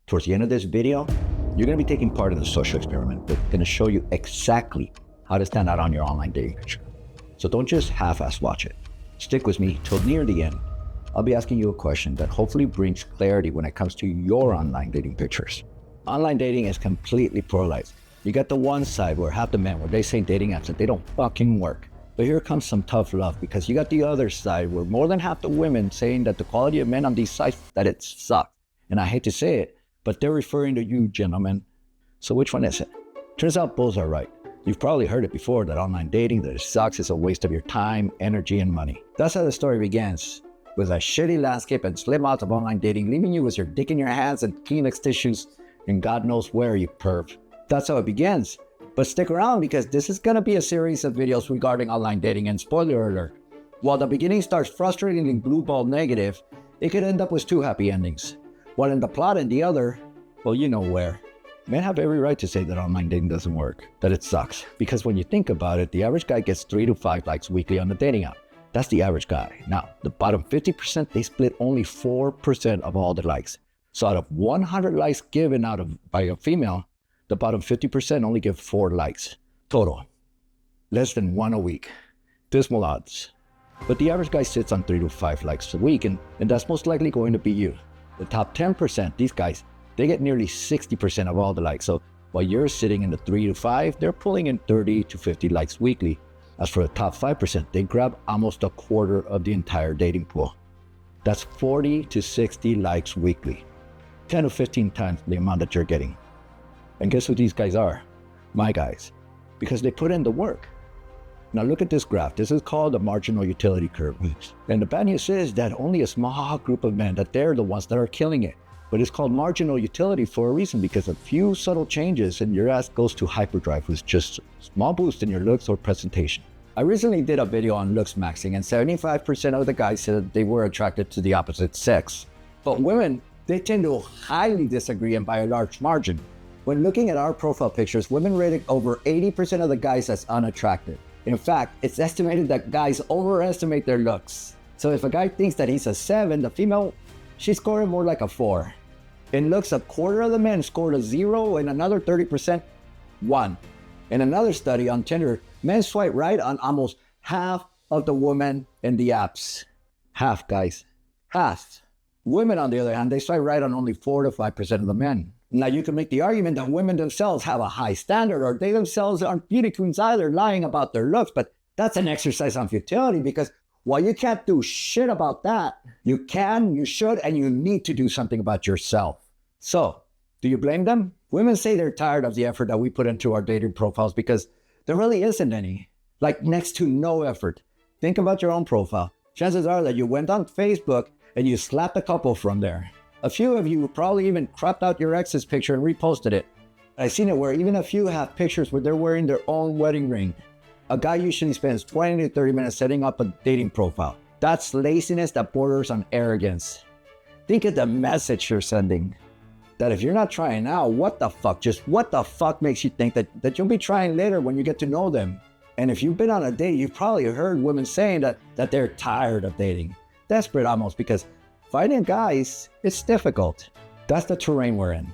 Towards the end of this video, you're going to be taking part in a social experiment that's going to show you exactly how to stand out on your online dating picture. So don't just half-ass watch it. Stick with me till near the end. I'll be asking you a question that hopefully brings clarity when it comes to your online dating pictures. Online dating is completely polarized. You got the one side where half the men, where they say dating apps that they don't fucking work. But here comes some tough love, because you got the other side where more than half the women saying that the quality of men on these sites, that it sucks. And I hate to say it, but they're referring to you, gentlemen. So which one is it? Turns out both are right. You've probably heard it before, that online dating, that it sucks, is a waste of your time, energy, and money. That's how the story begins, with a shitty landscape and slim odds of online dating, leaving you with your dick in your hands and Kleenex tissues and God knows where, you perv. That's how it begins. But stick around, because this is gonna be a series of videos regarding online dating, and spoiler alert, while the beginning starts frustratingly blue ball negative, it could end up with two happy endings. One in the plot and the other, well, you know where. Men have every right to say that online dating doesn't work, that it sucks. Because when you think about it, the average guy gets 3 to 5 likes weekly on the dating app. That's the average guy. Now, the bottom 50%, they split only 4% of all the likes. So out of 100 likes given by a female, the bottom 50% only give 4 likes. Total. Less than 1 a week. Dismal odds. But the average guy sits on 3 to 5 likes a week, and that's most likely going to be you. The top 10%, these guys, they get nearly 60% of all the likes. So while you're sitting in the 3 to 5, they're pulling in 30 to 50 likes weekly. As for the top 5%, they grab almost a quarter of the entire dating pool. That's 40 to 60 likes weekly. 10 to 15 times the amount that you're getting. And guess who these guys are? My guys. Because they put in the work. Now look at this graph. This is called the marginal utility curve. And the bad news is that only a small group of men, that they're the ones that are killing it. But it's called marginal utility for a reason, because a few subtle changes and your ass goes to hyperdrive with just a small boost in your looks or presentation. I recently did a video on looks maxing, and 75% of the guys said that they were attracted to the opposite sex. But women, they tend to highly disagree, and by a large margin. When looking at our profile pictures, women rated over 80% of the guys as unattractive. In fact, it's estimated that guys overestimate their looks. So if a guy thinks that he's a 7, the female, she's scoring more like a 4. In looks, a quarter of the men scored a 0 and another 30%, 1. In another study on Tinder, men swipe right on almost half of the women in the apps. Half, guys. Half. Women, on the other hand, they swipe right on only 4 to 5% of the men. Now, you can make the argument that women themselves have a high standard, or they themselves aren't beauty queens either, lying about their looks, but that's an exercise on futility, because while you can't do shit about that, you can, you should, and you need to do something about yourself. So, do you blame them? Women say they're tired of the effort that we put into our dating profiles because there really isn't any. Like, next to no effort. Think about your own profile. Chances are that you went on Facebook and you slapped a couple from there. A few of you probably even cropped out your ex's picture and reposted it. I've seen it where even a few have pictures where they're wearing their own wedding ring. A guy usually spends 20 to 30 minutes setting up a dating profile. That's laziness that borders on arrogance. Think of the message you're sending. That if you're not trying now, what the fuck makes you think that you'll be trying later when you get to know them? And if you've been on a date, you've probably heard women saying that they're tired of dating. Desperate almost, because finding guys, it's difficult. That's the terrain we're in.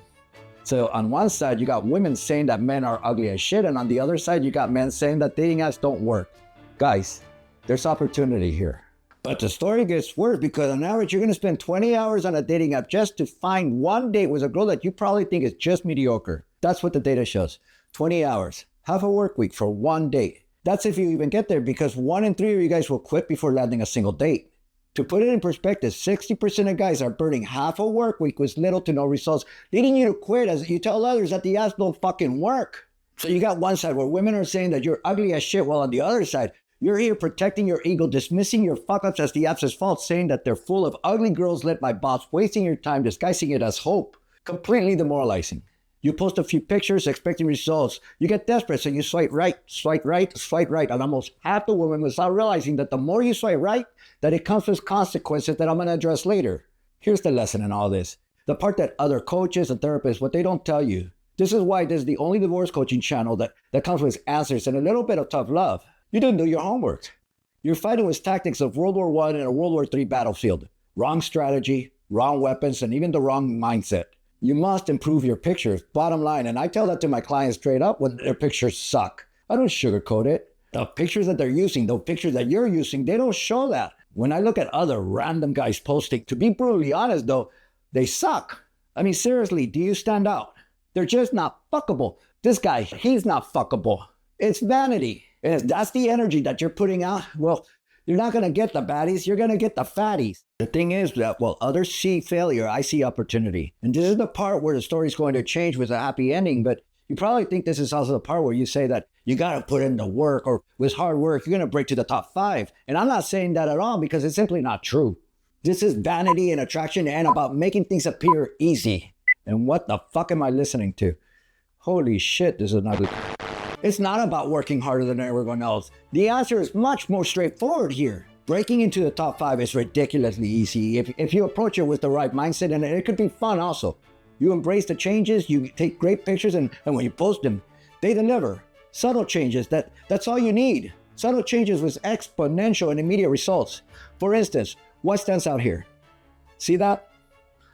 So on one side, you got women saying that men are ugly as shit, and on the other side, you got men saying that dating apps don't work. Guys, there's opportunity here. But the story gets worse, because on average, you're gonna spend 20 hours on a dating app just to find one date with a girl that you probably think is just mediocre. That's what the data shows. 20 hours, half a work week for one date. That's if you even get there, because 1 in 3 of you guys will quit before landing a single date. To put it in perspective, 60% of guys are burning half a work week with little to no results, leading you to quit as you tell others that the apps don't fucking work. So you got one side where women are saying that you're ugly as shit, while on the other side, you're here protecting your ego, dismissing your fuck-ups as the apps' fault, saying that they're full of ugly girls led by bots, wasting your time, disguising it as hope. Completely demoralizing. You post a few pictures expecting results. You get desperate, so you swipe right, swipe right, swipe right on almost half the women without realizing that the more you swipe right, that it comes with consequences that I'm going to address later. Here's the lesson in all this. The part that other coaches and therapists, what they don't tell you. This is why this is the only divorce coaching channel that comes with answers and a little bit of tough love. You didn't do your homework. You're fighting with tactics of World War I and a World War III battlefield. Wrong strategy, wrong weapons, and even the wrong mindset. You must improve your pictures, bottom line. And I tell that to my clients straight up when their pictures suck. I don't sugarcoat it. The pictures that they're using, the pictures that you're using, they don't show that. When I look at other random guys posting, to be brutally honest though, they suck. I mean, seriously, do you stand out? They're just not fuckable. This guy, he's not fuckable. It's vanity. And if that's the energy that you're putting out, well, you're not going to get the baddies, you're going to get the fatties. The thing is that while others see failure, I see opportunity. And this is the part where the story's going to change with a happy ending, but you probably think this is also the part where you say that you got to put in the work, or with hard work, you're going to break to the top 5. And I'm not saying that at all because it's simply not true. This is vanity and attraction and about making things appear easy. And what the fuck am I listening to? Holy shit, this is another... It's not about working harder than everyone else. The answer is much more straightforward here. Breaking into the top 5 is ridiculously easy if you approach it with the right mindset, and it could be fun also. You embrace the changes, you take great pictures, and when you post them, they deliver. Subtle changes, that's all you need. Subtle changes with exponential and immediate results. For instance, what stands out here? See that?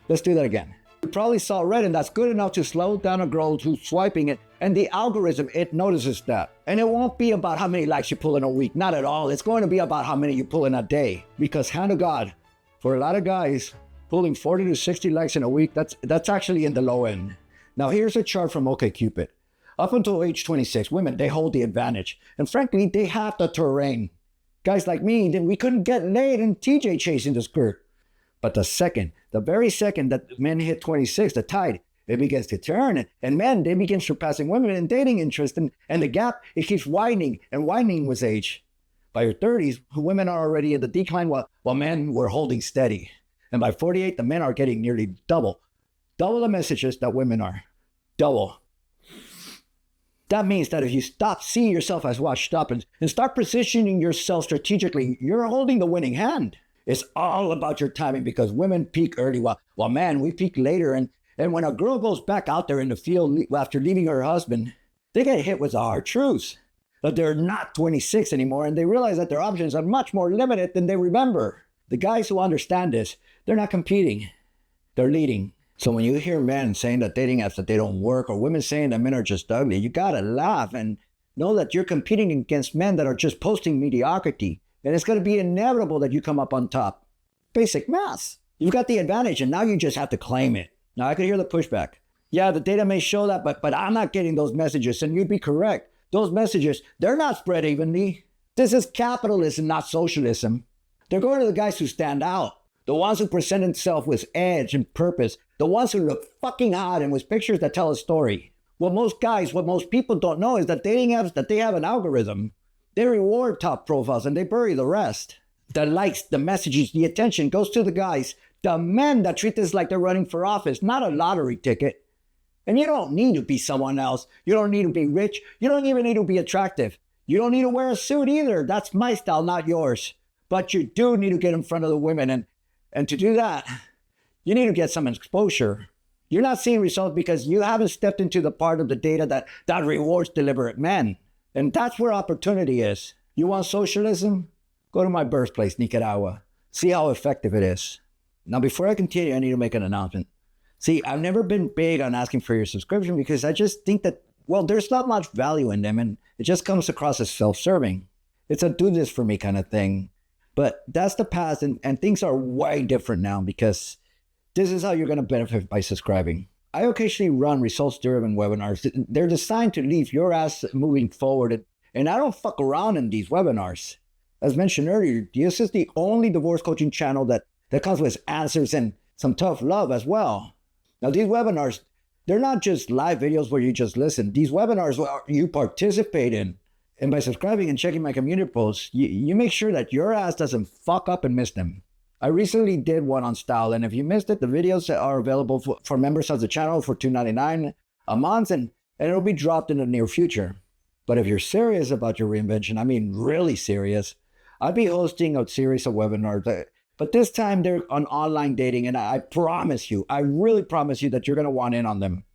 Let's do that again. You probably saw red, and that's good enough to slow down a girl who's swiping it, and the algorithm, it notices that. And it won't be about how many likes you pull in a week, not at all. It's going to be about how many you pull in a day. Because hand to God, for a lot of guys, pulling 40 to 60 likes in a week, that's actually in the low end. Now here's a chart from OkCupid. Up until age 26, women, they hold the advantage. And frankly, they have the terrain. Guys like me, we couldn't get laid in TJ chasing the skirt. But the very second that men hit 26, the tide, it begins to turn, and men, they begin surpassing women in dating interest, and the gap, it keeps widening and widening with age. By your 30s, women are already in the decline while men were holding steady. And by 48, the men are getting nearly double the messages that women are. Double. That means that if you stop seeing yourself as washed up and start positioning yourself strategically, you're holding the winning hand. It's all about your timing because women peak early while men, we peak later. And when a girl goes back out there in the field after leaving her husband, they get hit with the hard truths that they're not 26 anymore, and they realize that their options are much more limited than they remember. The guys who understand this, they're not competing, they're leading. So when you hear men saying that dating apps that they don't work, or women saying that men are just ugly, you gotta laugh and know that you're competing against men that are just posting mediocrity. And it's going to be inevitable that you come up on top. Basic math. You've got the advantage, and now you just have to claim it. Now, I could hear the pushback. Yeah, the data may show that, but I'm not getting those messages, and you'd be correct. Those messages, they're not spread evenly. This is capitalism, not socialism. They're going to the guys who stand out, the ones who present themselves with edge and purpose, the ones who look fucking hot and with pictures that tell a story. What most people don't know is that dating apps, that they have an algorithm. They reward top profiles and they bury the rest. The likes, the messages, the attention goes to the guys, the men that treat this like they're running for office, not a lottery ticket. And you don't need to be someone else. You don't need to be rich. You don't even need to be attractive. You don't need to wear a suit either. That's my style, not yours. But you do need to get in front of the women. And to do that, you need to get some exposure. You're not seeing results because you haven't stepped into the part of the data that rewards deliberate men. And that's where opportunity is. You want socialism? Go to my birthplace, Nicaragua. See how effective it is. Now, before I continue, I need to make an announcement. See, I've never been big on asking for your subscription because I just think that, well, there's not much value in them and it just comes across as self-serving. It's a do this for me kind of thing. But that's the past and things are way different now because this is how you're going to benefit by subscribing. I occasionally run results-driven webinars. They're designed to leave your ass moving forward, and I don't fuck around in these webinars. As mentioned earlier, this is the only divorce coaching channel that comes with answers and some tough love as well. Now, these webinars, they're not just live videos where you just listen. These webinars you participate in. And by subscribing and checking my community posts, you make sure that your ass doesn't fuck up and miss them. I recently did one on style, and if you missed it, the videos are available for members of the channel for $2.99 a month, and it'll be dropped in the near future. But if you're serious about your reinvention, I mean really serious, I'll be hosting a series of webinars, but this time they're on online dating, and I promise you, I really promise you that you're going to want in on them.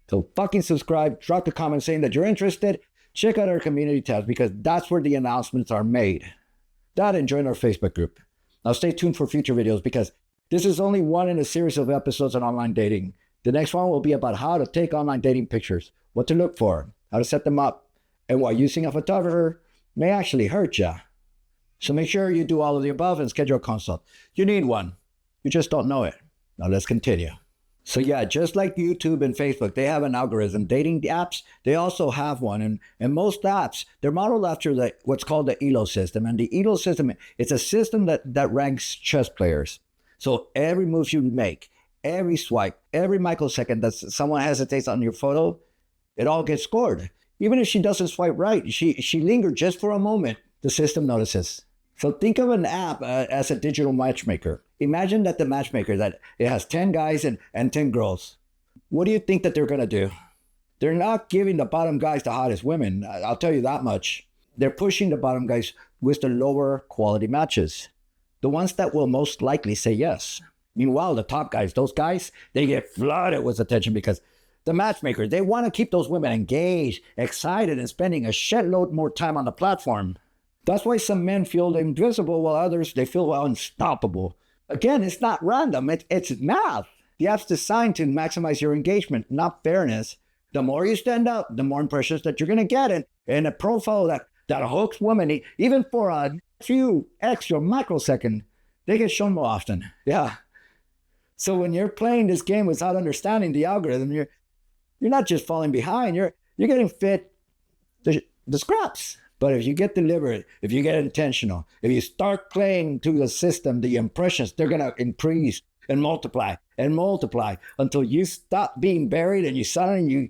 So fucking subscribe, drop a comment saying that you're interested, check out our community tabs because that's where the announcements are made. That and join our Facebook group. Now stay tuned for future videos because this is only one in a series of episodes on online dating. The next one will be about how to take online dating pictures, what to look for, how to set them up, and why using a photographer may actually hurt you. So make sure you do all of the above and schedule a consult. You need one. You just don't know it. Now let's continue. So yeah, just like YouTube and Facebook, they have an algorithm. Dating apps, they also have one. And most apps, they're modeled after what's called the ELO system. And the ELO system, it's a system that ranks chess players. So every move you make, every swipe, every microsecond that someone hesitates on your photo, it all gets scored. Even if she doesn't swipe right, she lingered just for a moment, the system notices. So think of an app as a digital matchmaker. Imagine that the matchmaker, that it has 10 guys and 10 girls. What do you think that they're going to do? They're not giving the bottom guys the hottest women. I'll tell you that much. They're pushing the bottom guys with the lower quality matches, the ones that will most likely say yes. Meanwhile, the top guys, those guys, they get flooded with attention because the matchmakers, they want to keep those women engaged, excited, and spending a shitload more time on the platform. That's why some men feel invisible while others, they feel unstoppable. Again, it's not random, it's math. The app's designed to maximize your engagement, not fairness. The more you stand out, the more impressions that you're going to get. And a profile that hooks women, even for a few extra microsecond, they get shown more often. Yeah. So when you're playing this game without understanding the algorithm, you're not just falling behind, you're getting fit the scraps. But if you get deliberate, if you get intentional, if you start playing to the system, the impressions, they're going to increase and multiply until you stop being buried and you suddenly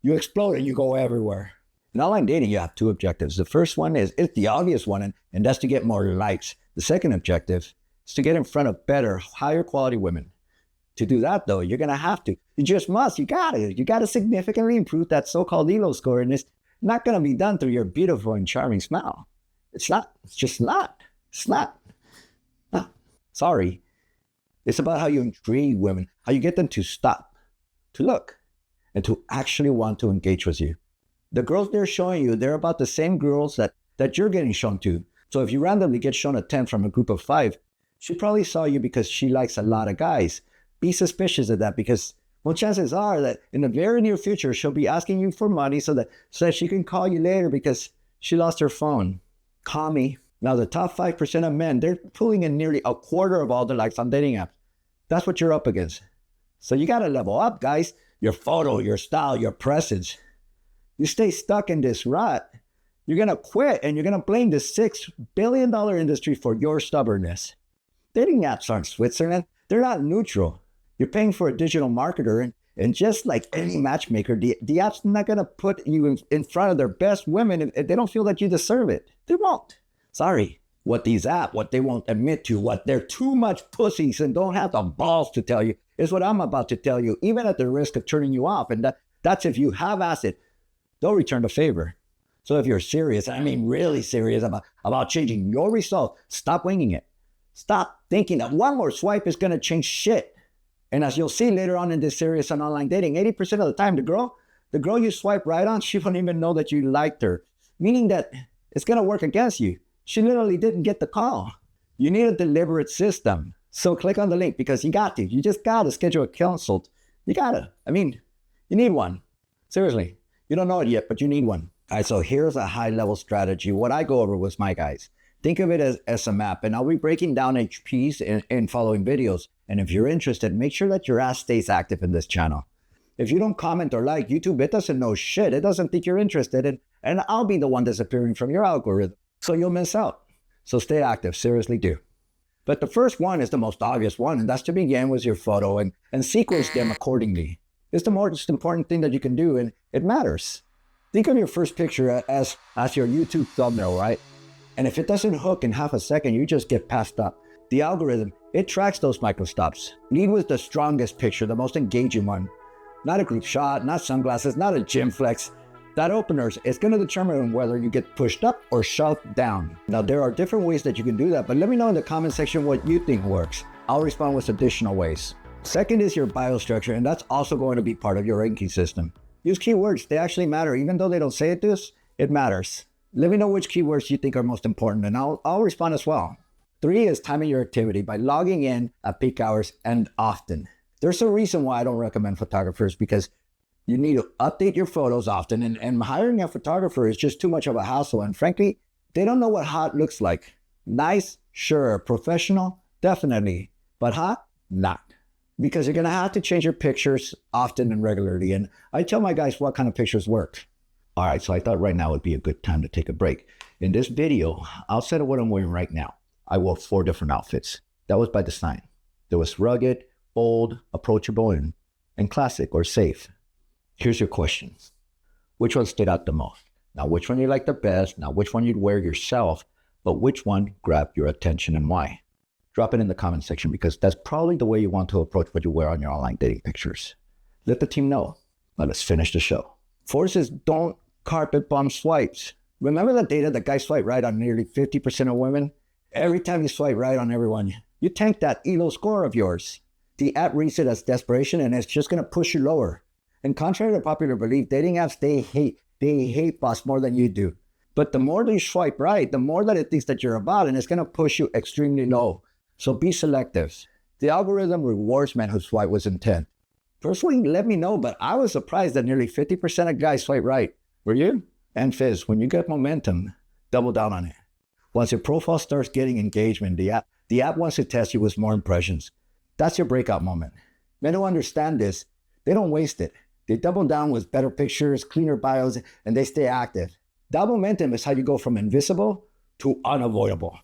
you explode and you go everywhere. In online dating, you have two objectives. The first one it's the obvious one, and that's to get more likes. The second objective is to get in front of better, higher quality women. To do that, though, you're going to have to. You just must. You got to significantly improve that so-called ELO score, and it's not going to be done through your beautiful and charming smile. It's not. It's just not. It's not. No. Sorry. It's about how you intrigue women, how you get them to stop, to look, and to actually want to engage with you. The girls they're showing you, they're about the same girls that you're getting shown to. So if you randomly get shown a 10 from a group of 5, she probably saw you because she likes a lot of guys. Be suspicious of that because, well, chances are that in the very near future, she'll be asking you for money so that she can call you later because she lost her phone. Call me. Now, the top 5% of men, they're pulling in nearly a quarter of all the likes on dating apps. That's what you're up against. So you got to level up, guys. Your photo, your style, your presence. You stay stuck in this rut, you're going to quit and you're going to blame the $6 billion industry for your stubbornness. Dating apps aren't Switzerland. They're not neutral. You're paying for a digital marketer, and just like any matchmaker, the app's not going to put you in front of their best women if they don't feel that you deserve it. They won't. Sorry. What they won't admit to, what they're too much pussies and don't have the balls to tell you, is what I'm about to tell you, even at the risk of turning you off. And that's if you have asked it, they'll return the favor. So if you're serious, I mean really serious about changing your result, stop winging it. Stop thinking that one more swipe is going to change shit. And as you'll see later on in this series on online dating, 80% of the time, the girl you swipe right on, she won't even know that you liked her. Meaning that it's going to work against you. She literally didn't get the call. You need a deliberate system. So click on the link because you got to. You just got to schedule a consult. You got to. I mean, you need one. Seriously. You don't know it yet, but you need one. All right, so here's a high-level strategy. What I go over with my guys. Think of it as a map, and I'll be breaking down each piece in following videos. And if you're interested, make sure that your ass stays active in this channel. If you don't comment or like, YouTube, it doesn't know shit. It doesn't think you're interested, and I'll be the one disappearing from your algorithm. So you'll miss out. So stay active, seriously do. But the first one is the most obvious one, and that's to begin with your photo and sequence them accordingly. It's the most important thing that you can do, and it matters. Think of your first picture as your YouTube thumbnail, right? And if it doesn't hook in half a second, you just get passed up. The algorithm, it tracks those micro stops. Lead with the strongest picture, the most engaging one. Not a group shot, not sunglasses, not a gym flex. That opener is going to determine whether you get pushed up or shoved down. Now, there are different ways that you can do that, but let me know in the comment section what you think works. I'll respond with additional ways. Second is your bio structure, and that's also going to be part of your ranking system. Use keywords. They actually matter. Even though they don't say it to us, it matters. Let me know which keywords you think are most important, and I'll respond as well. 3 is timing your activity by logging in at peak hours and often. There's a reason why I don't recommend photographers, because you need to update your photos often, and hiring a photographer is just too much of a hassle. And frankly, they don't know what hot looks like. Nice, sure. Professional, definitely. But hot, not. Because you're going to have to change your pictures often and regularly. And I tell my guys what kind of pictures work. All right, so I thought right now would be a good time to take a break. In this video, outside of what I'm wearing right now, I wore 4 different outfits. That was by design. There was rugged, bold, approachable, and classic or safe. Here's your question. Which one stood out the most? Not which one you like the best, not which one you'd wear yourself, but which one grabbed your attention and why? Drop it in the comment section, because that's probably the way you want to approach what you wear on your online dating pictures. Let the team know. Now let's finish the show. 4 says, don't carpet bomb swipes. Remember the data that guys swipe right on nearly 50% of women? Every time you swipe right on everyone, you tank that ELO score of yours. The app reads it as desperation, and it's just going to push you lower. And contrary to popular belief, dating apps, they hate bots more than you do. But the more that you swipe right, the more that it thinks that you're about, and it's going to push you extremely low. So be selective. The algorithm rewards men who swipe with intent. Personally, let me know, but I was surprised that nearly 50% of guys swipe right. Were you? And Fizz, when you get momentum, double down on it. Once your profile starts getting engagement, the app wants to test you with more impressions. That's your breakout moment. Men who understand this, they don't waste it. They double down with better pictures, cleaner bios, and they stay active. That momentum is how you go from invisible to unavoidable.